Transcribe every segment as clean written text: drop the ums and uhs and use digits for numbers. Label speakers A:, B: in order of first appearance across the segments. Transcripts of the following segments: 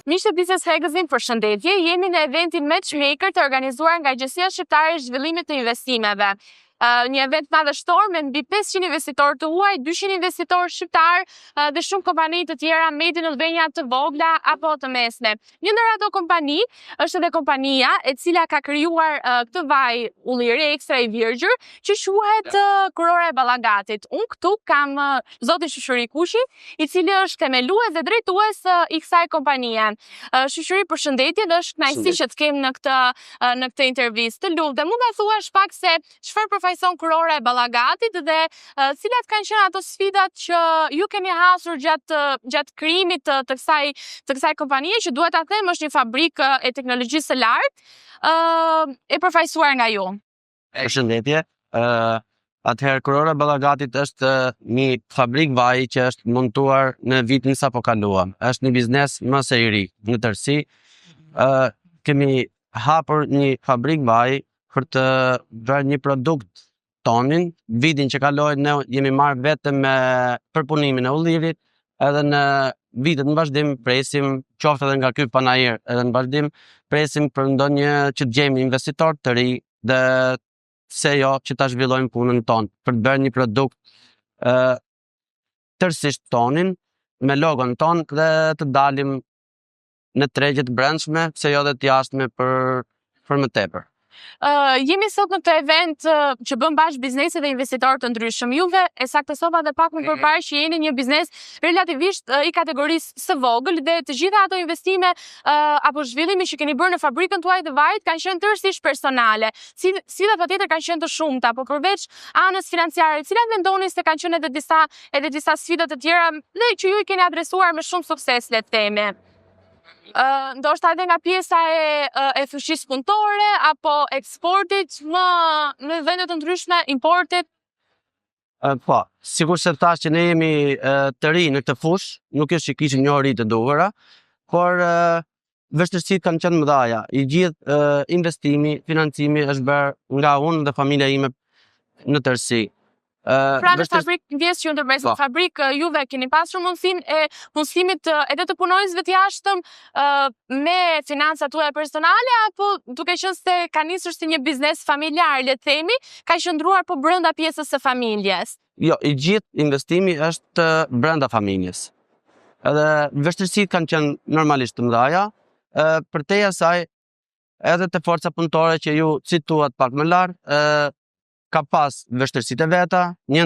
A: Miqtë e Business Magazine, përshëndetje. Jemi në eventin Matchmaker të organizuar nga Agjencia Shqiptare e Zhvillimit të Investimeve. Një event madhështor me mbi 500 investitorë të huaj, 200 investitorë shqiptarë dhe shumë kompani të tjera made in Albania të vogla apo të mesme. Një ndër ato kompani është edhe kompania e cila ka krijuar këtë vaj ulliri ekstra i virgjër që quhet Kurora e Ballagatit. Unë këtu kam zotin Shushuri Kushi, i cili është themelues dhe drejtues i kësaj kompanie. Shushuri, përshëndetje, dhe është kënaqësi që të kem në këtë intervistë. Të lutem, mund ta thuash pak se çfarë përfaqëson Kurora e Ballagatit dhe cilat kanë qenë ato sfidat që ju keni hasur gjatë krijimit të kësaj kompanie, që duhet ta them është një fabrikë e teknologjisë së lartë e përfaqësuar nga ju.
B: Përshëndetje. Atëherë Kurora e Ballagatit është një fabrikë vaji që është montuar në vitin sapo kaluam. Është një biznes më së ri në tërësi. Kemi hapur një fabrikë vaji për të bërë një produkt tonin. Vitin që kaloi ne jemi marrë vetëm me përpunimin e ullirit, edhe në vitet në vazhdim presim, qoftë edhe nga ky panajër, edhe në vazhdim presim për ndonjë që të gjejmë investitor të ri dhe se jo që ta zhvillojmë punën tonë për të bërë një produkt tërësisht tonin me logon ton dhe të dalim në tregjet brendshme, se jo dhe të jashtme për më tepër.
A: Jemi sot në këtë event që bën bashkë biznese dhe investitorë të ndryshëm. Juve e saktësova dhe pak më përpara që jeni një biznes relativisht i kategorisë së vogël dhe të gjitha ato investime apo zhvillimi që keni bërë në fabrikën tuaj të vajit kanë qenë tërësisht personale. Sfidat patjetër kanë qenë të shumta, por përveç anës financiare, cilat mendoni se kanë qenë edhe disa sfida të tjera dhe që ju i keni adresuar me shumë sukses, le të themi? Ndoshta edhe nga pjesa e fuqisë punëtore apo eksportit në vende të ndryshme, importit?
B: Po, sikur se thash që ne jemi të ri në këtë fushë, nuk është që kishim njohuri të duhura, por vështirësitë kanë qenë mëdha. I gjithë investimi, financimi është bërë nga unë dhe familja ime në tërësi.
A: Pra në fabrikë, ndjes që ndërmes në fabrikë juve keni pasur mundësinë e punësimit edhe të punonjësve të jashtëm me financat tuaja personale, apo duke qenë se ka nisur si një biznes familjar, le të themi, ka qëndruar po brenda pjesës së familjes?
B: Jo, i gjithë investimi është brenda familjes. Edhe vështirësitë kanë qenë normalisht të mëdha, përtej asaj edhe te forca punëtore që ju cituat pak më lart, ka pas vështirësitë e veta. Një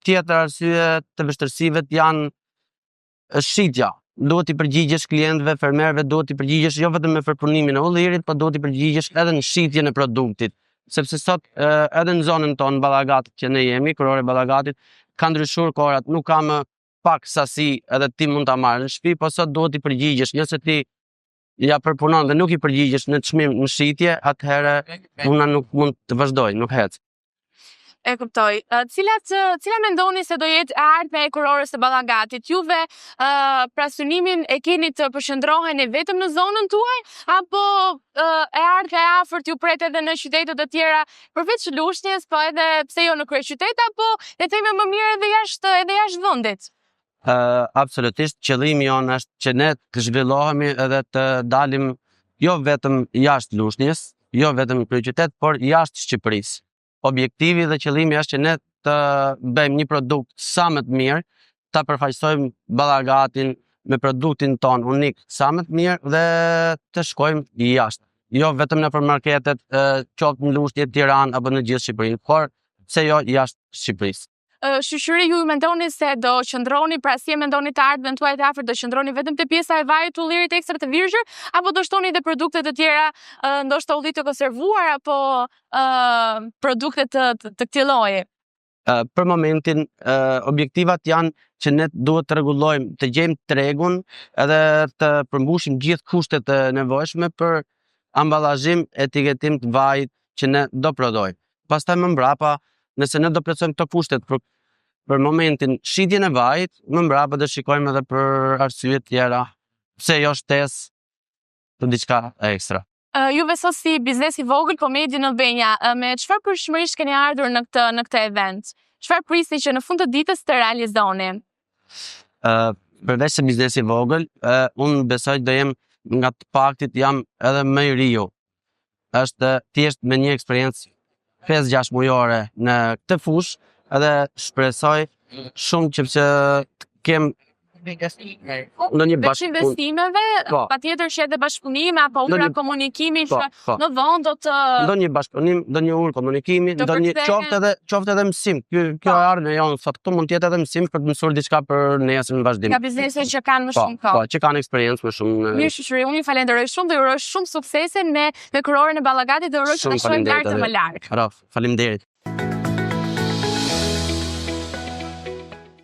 B: tjetër arsye të vështirësive janë shitja. Duhet i përgjigjesh klientëve, fermerëve, duhet i përgjigjesh jo vetëm me përpunimin e ullirit, por duhet i përgjigjesh edhe në shitjen e produktit. Sepse sot edhe në zonën tonë Ballagatit që ne jemi, Kurora e Ballagatit, ka ndryshuar kohërat, nuk ka më pak sasi edhe ti mund ta marrësh në shtëpi, por sot duhet i përgjigjesh. Nëse ti ja përpunon dhe nuk i përgjigjesh në çmim në shitje, atëherë puna nuk mund të vazhdojë, nuk hec.
A: E kuptoj. Cila mendoni se do jetë e ardhmja e Kurorës së Ballagatit? Juve pra synimin e keni të përqendroheni vetëm në zonën tuaj, apo e ardhmja e afërt ju pret edhe në qytete të tjera përveç Lushnjës, po edhe pse jo në kryeqytet, apo le të themi më mirë edhe jashtë vendit?
B: Absolutisht, qëllimi jonë është që ne të zhvillohemi edhe të dalim jo vetëm jashtë Lushnjës, jo vetëm në kryeqytet, por jashtë Shqipërisë. Objektivi dhe qëllimi është që ne të bëjmë një produkt sa më të mirë, ta përfaqësojmë Ballagatin me produktin ton unik sa më të mirë dhe të shkojmë jashtë. Jo vetëm nëpër marketet, qoftë në Lushnjë, Tiranë apo në gjithë Shqipërinë, por pse jo jashtë Shqipërisë.
A: Shushuri, ju mendoni se do qëndroni, pra si e mendoni të ardhmen tuaj të afërt, do qëndroni vetëm te pjesa e vajit të ullirit ekstra të virgjër, apo do shtoni edhe produkte të tjera, ndoshta ulli të konservuar apo produkte të këtij lloji?
B: Për momentin, objektivat janë që ne duhet të rregullojmë, të gjejmë tregun edhe të përmbushim gjithë kushtet e nevojshme për amballazhim, etiketim të vajit që ne do prodhojmë. Pastaj më mbrapa, nëse ne do plotësojmë këto kushtet për momentin shitjen e vajit, më mbrapa do shikojmë edhe për arsye tjera, pse jo shtesë të diçka ekstra.
A: Juve sot si biznes i vogël, po made in Albania, me çfarë përshmërish keni ardhur në këtë event? Çfarë prisni që në fund të ditës të realizoni?
B: përveç se biznesi vogël, unë besoj do jem nga të paktit jam edhe më i riu. Është thjesht me një eksperiencë 5-6 mujore në këtë fushë edhe shpresoj shumë që të kem në një
A: Veç investimeve, patjetër që edhe bashkëpunime apo ura komunikimi që në vend do të
B: ndonjë bashkëpunim, ndonjë urë komunikimi, ndonjë qoftë edhe mësim. Kjo ardhmja jonë sot këtu mund të jetë edhe mësim për të mësuar diçka për nesër në vazhdim.
A: Ka biznese që kanë më shumë kohë.
B: Po, që kanë eksperiencë më shumë.
A: Mirë shoqëri, unë ju falenderoj shumë dhe ju uroj shumë suksese me kurorën e Ballagatit dhe uroj që ta shohim lart të më larg.
B: Faleminderit.